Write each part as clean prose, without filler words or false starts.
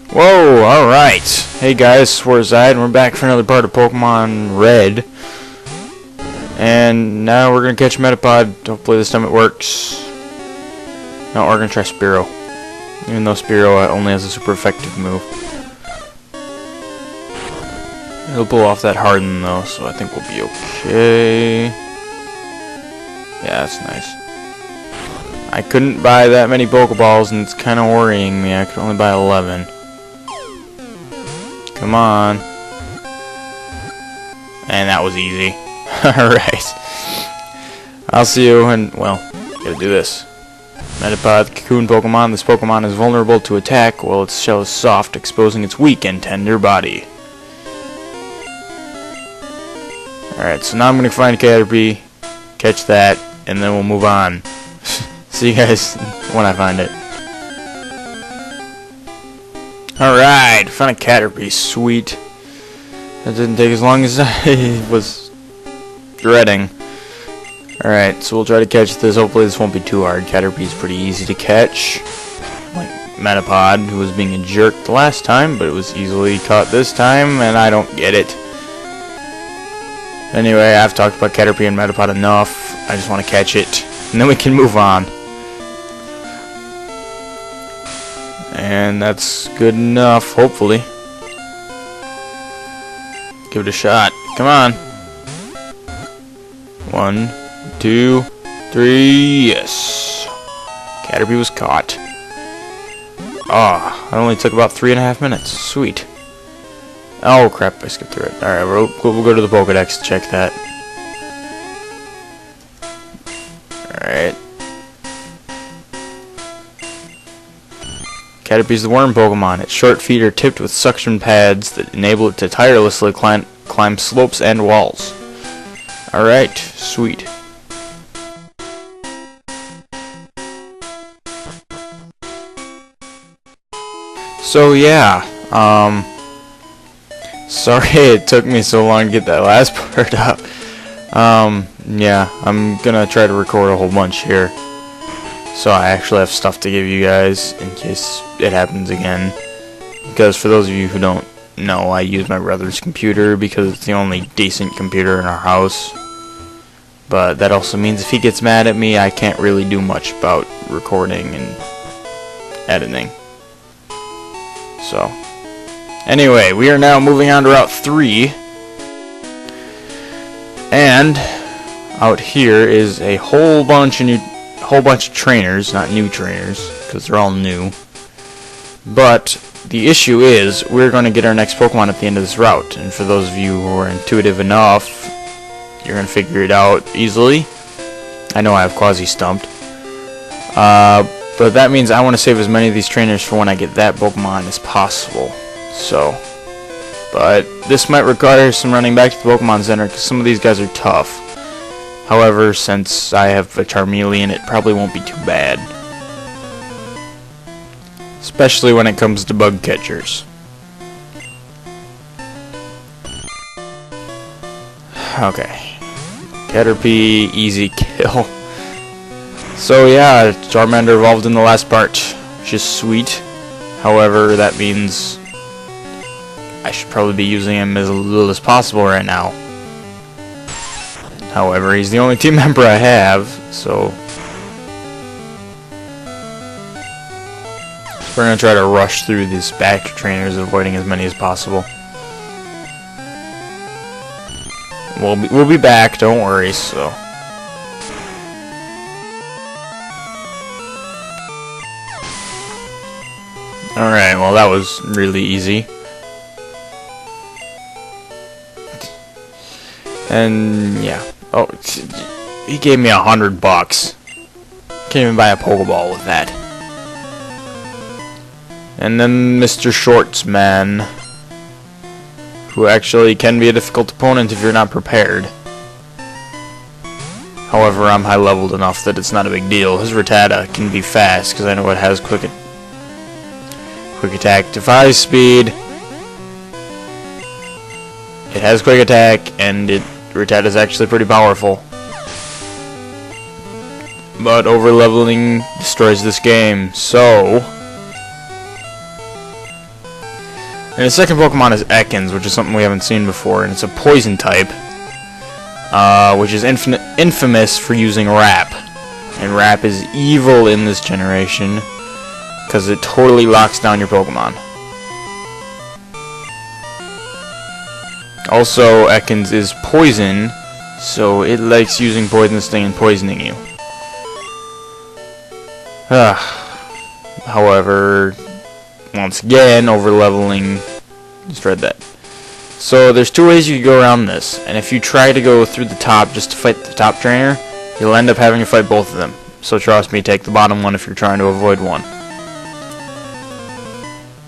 Whoa, alright. Hey guys, Swarzide, and we're back for another part of Pokemon Red. And now we're gonna catch Metapod. Hopefully this time it works. No, we're gonna try Spearow. Even though Spearow only has a super effective move. He'll pull off that Harden though, so I think we'll be okay. Yeah, that's nice. I couldn't buy that many Pokeballs, and it's kind of worrying me. I could only buy 11. Come on. And that was easy. Alright. I'll see you when, well, gotta do this. Metapod, Cocoon Pokemon. This Pokemon is vulnerable to attack while its shell is soft, exposing its weak and tender body. Alright, so now I'm gonna find Caterpie, catch that, and then we'll move on. See you guys when I find it. Alright, found a Caterpie, sweet. That didn't take as long as I was dreading. Alright, so we'll try to catch this. Hopefully this won't be too hard. Caterpie's pretty easy to catch. Like Metapod, who was being a jerk the last time, but it was easily caught this time, and I don't get it. Anyway, I've talked about Caterpie and Metapod enough. I just want to catch it, and then we can move on. And that's good enough, hopefully. Give it a shot. Come on. 1, 2, 3, yes. Caterpie was caught. Ah, it only took about 3.5 minutes. Sweet. Oh crap, I skipped through it. Alright, we'll go to the Pokedex to check that. Alright. Caterpie's the worm Pokemon. Its short feet are tipped with suction pads that enable it to tirelessly climb slopes and walls. Alright, sweet. So yeah, sorry it took me so long to get that last part up. Yeah, I'm gonna try to record a whole bunch here. So I actually have stuff to give you guys in case it happens again. Because for those of you who don't know, I use my brother's computer because it's the only decent computer in our house. But that also means if he gets mad at me, I can't really do much about recording and editing. So, anyway, we are now moving on to Route 3. And out here is a whole bunch of trainers, not new trainers, because they're all new. But the issue is we're going to get our next Pokemon at the end of this route, and for those of you who are intuitive enough, you're going to figure it out easily. I know I have Quasi stumped. But that means I want to save as many of these trainers for when I get that Pokemon as possible. So, but this might require some running back to the Pokemon Center because some of these guys are tough. However, since I have a Charmeleon, it probably won't be too bad. Especially when it comes to bug catchers. Okay. Caterpie, easy kill. So yeah, Charmander evolved in the last part, which is sweet. However, that means I should probably be using him as little as possible right now. However, he's the only team member I have, so we're going to try to rush through these back trainers, avoiding as many as possible. We'll be back, don't worry, so. Alright, well that was really easy. And yeah. Oh, he gave me $100. Can't even buy a Pokeball with that. And then Mr. Shortsman, who actually can be a difficult opponent if you're not prepared. However, I'm high leveled enough that it's not a big deal. His Rattata can be fast because I know it has quick attack, Defy speed. It has quick attack, and Rattata is actually pretty powerful. But over leveling destroys this game, so And the second Pokemon is Ekans, which is something we haven't seen before, and it's a poison type, which is infamous for using Wrap. And Wrap is evil in this generation, because it totally locks down your Pokemon. Also, Ekans is poison, so it likes using Poisonous Sting and poisoning you. However, once again, over-leveling, just read that. So there's two ways you can go around this, and if you try to go through the top just to fight the top trainer, you'll end up having to fight both of them. So trust me, take the bottom one if you're trying to avoid one.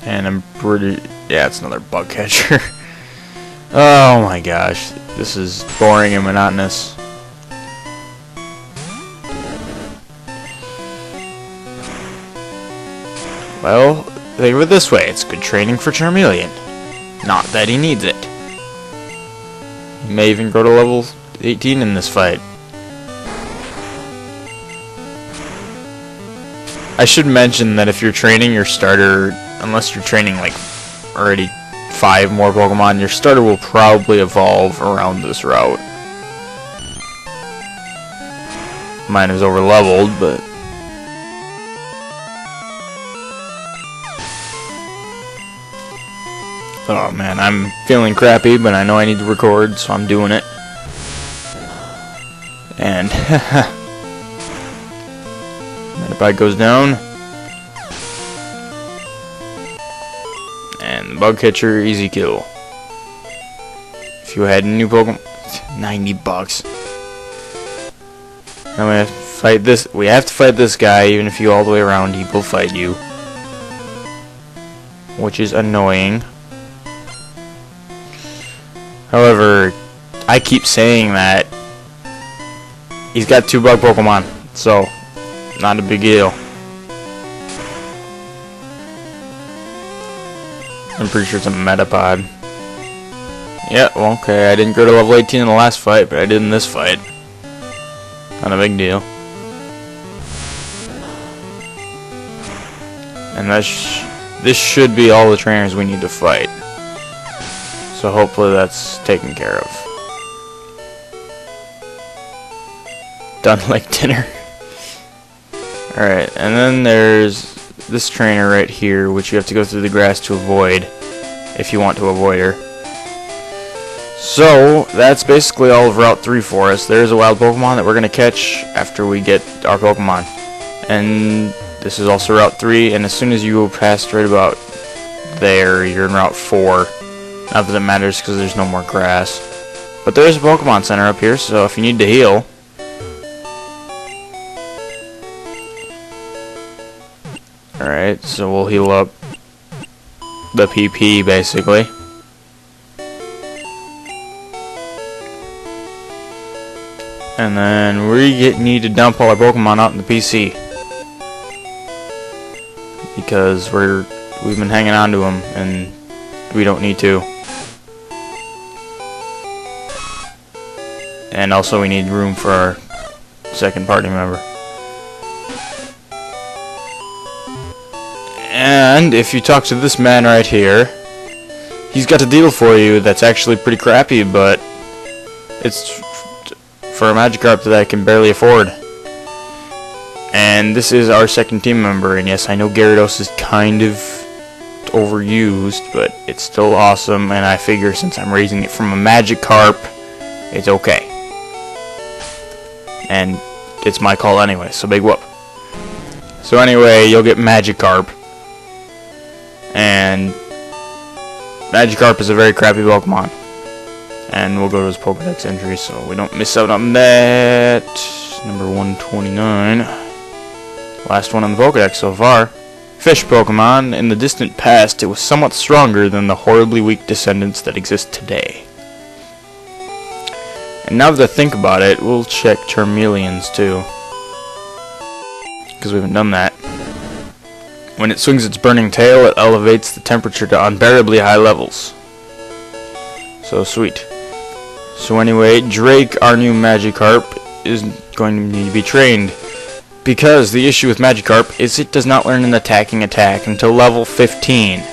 And I'm pretty... yeah, it's another bug catcher. Oh my gosh, this is boring and monotonous. Well, think of it this way, it's good training for Charmeleon. Not that he needs it. He may even go to level 18 in this fight. I should mention that if you're training your starter, unless you're training like already 5 more Pokemon, your starter will probably evolve around this route. Mine is over leveled, but oh man, I'm feeling crappy, but I know I need to record, so I'm doing it. And Metapod goes down. And the bug catcher, easy kill. If you had a new Pokemon, $90. Now we have to fight this. We have to fight this guy, even if you all the way around, he will fight you, which is annoying. However, I keep saying that he's got 2 bug Pokemon, so not a big deal. I'm pretty sure it's a Metapod. Yeah, well, okay, I didn't go to level 18 in the last fight, but I did in this fight. Not a big deal. And this should be all the trainers we need to fight. So hopefully that's taken care of. Done like dinner. Alright, and then there's this trainer right here, which you have to go through the grass to avoid, if you want to avoid her. So, that's basically all of Route 3 for us. There's a wild Pokemon that we're going to catch after we get our Pokemon. And this is also Route 3, and as soon as you go past right about there, you're in Route 4. Not that it matters because there's no more grass. But there's a Pokemon Center up here, so if you need to heal. Alright, so we'll heal up the PP basically. And then we need to dump all our Pokemon out in the PC. Because we've been hanging on to them and we don't need to. And also we need room for our second party member. And if you talk to this man right here, he's got a deal for you that's actually pretty crappy, but it's for a Magikarp that I can barely afford. And this is our second team member, and yes, I know Gyarados is kind of overused, but it's still awesome, and I figure since I'm raising it from a Magikarp, it's okay. And it's my call anyway, so big whoop. So anyway, you'll get Magikarp. And Magikarp is a very crappy Pokemon. And we'll go to his Pokedex entry so we don't miss out on that. Number 129. Last one on the Pokedex so far. Fish Pokemon. In the distant past, it was somewhat stronger than the horribly weak descendants that exist today. And now that I think about it, we'll check Charmeleons too. Because we haven't done that. When it swings its burning tail, it elevates the temperature to unbearably high levels. So sweet. So anyway, Drake, our new Magikarp, is going to need to be trained. Because the issue with Magikarp is it does not learn an attacking attack until level 15.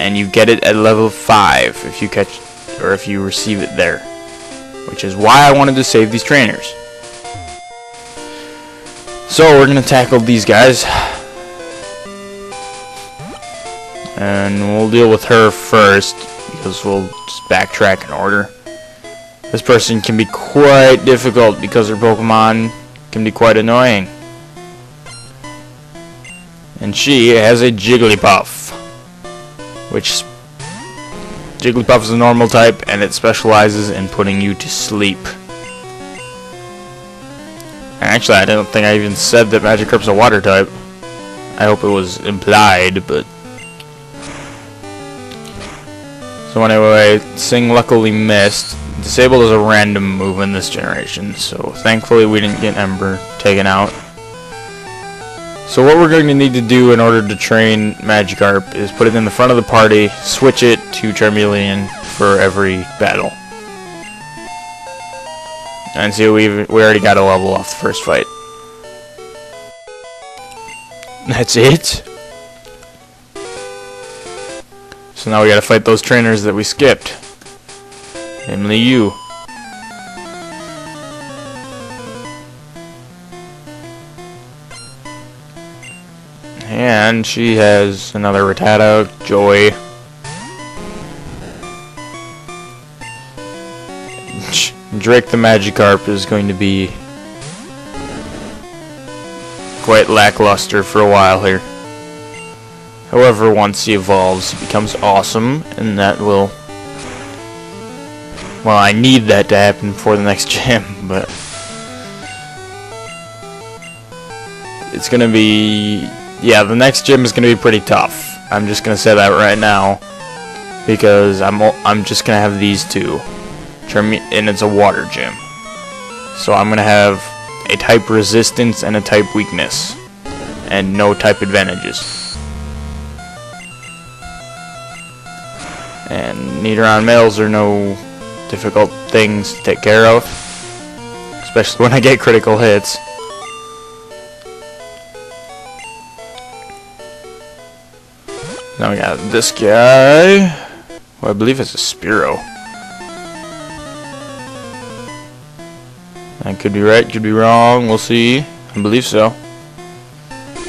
and you get it at level 5 if you catch, or if you receive it there, which is why I wanted to save these trainers. So we're gonna tackle these guys, and we'll deal with her first because we'll just backtrack in order. This person can be quite difficult because her Pokemon can be quite annoying. And she has a Jigglypuff, which Jigglypuff is a normal type and it specializes in putting you to sleep. And actually, I don't think I even said that Magikarp's a water type. I hope it was implied, but... So anyway, Sing luckily missed. Disable is a random move in this generation, so thankfully we didn't get Ember taken out. So what we're going to need to do in order to train Magikarp is put it in the front of the party, switch it to Charmeleon for every battle. And see, we already got a level off the first fight. That's it? So now we gotta fight those trainers that we skipped. Namely you. And she has another Rattata, Joy. Drake the Magikarp is going to be quite lackluster for a while here. However, once he evolves, he becomes awesome, and that will... Well, I need that to happen for the next gym, but... It's gonna be... Yeah, the next gym is gonna be pretty tough. I'm just gonna say that right now, because I'm just gonna have these two. And it's a water gym. So I'm gonna have a type resistance and a type weakness. And no type advantages. And Nidoran males are no difficult things to take care of. Especially when I get critical hits. Now we got this guy, who I believe is a Spearow. I could be right, could be wrong, we'll see. I believe so.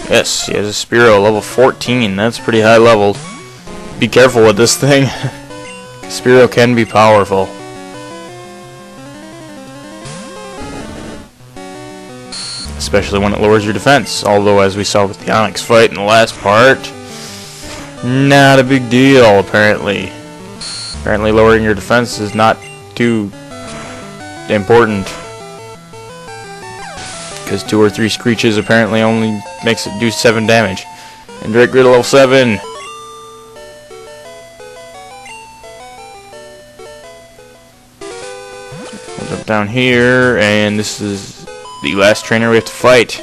Yes, he has a Spearow, level 14, that's pretty high level. Be careful with this thing. Spearow can be powerful. Especially when it lowers your defense, although as we saw with the Onix fight in the last part, not a big deal, apparently. Apparently lowering your defense is not too important. Because 2 or 3 screeches apparently only makes it do 7 damage. And Drake Grid level 7. We'll jump down here, and this is the last trainer we have to fight.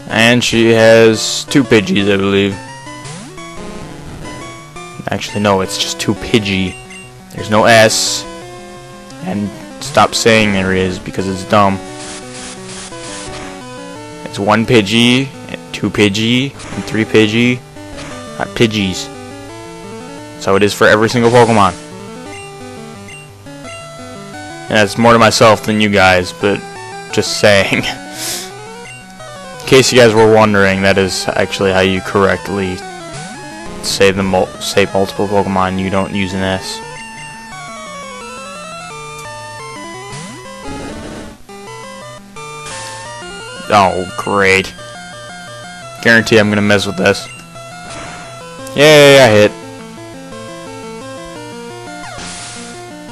And she has 2 Pidgeys, I believe. Actually, no, it's just 2 Pidgey. There's no S. And stop saying there is because it's dumb. It's 1 Pidgey, 2 Pidgey, and 3 Pidgey. Not Pidgeys. So it is for every single Pokemon. And that's more to myself than you guys, but just saying. In case you guys were wondering, that is actually how you correctly say multiple Pokemon. You don't use an S. Oh, great. Guarantee I'm gonna mess with this. Yay, I hit.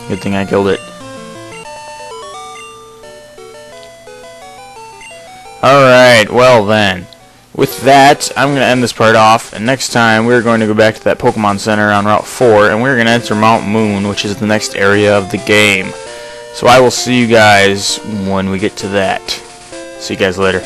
Good thing I killed it. Alright, well then. With that, I'm going to end this part off, and next time we're going to go back to that Pokemon Center on Route 4, and we're going to enter Mount Moon, which is the next area of the game. So I will see you guys when we get to that. See you guys later.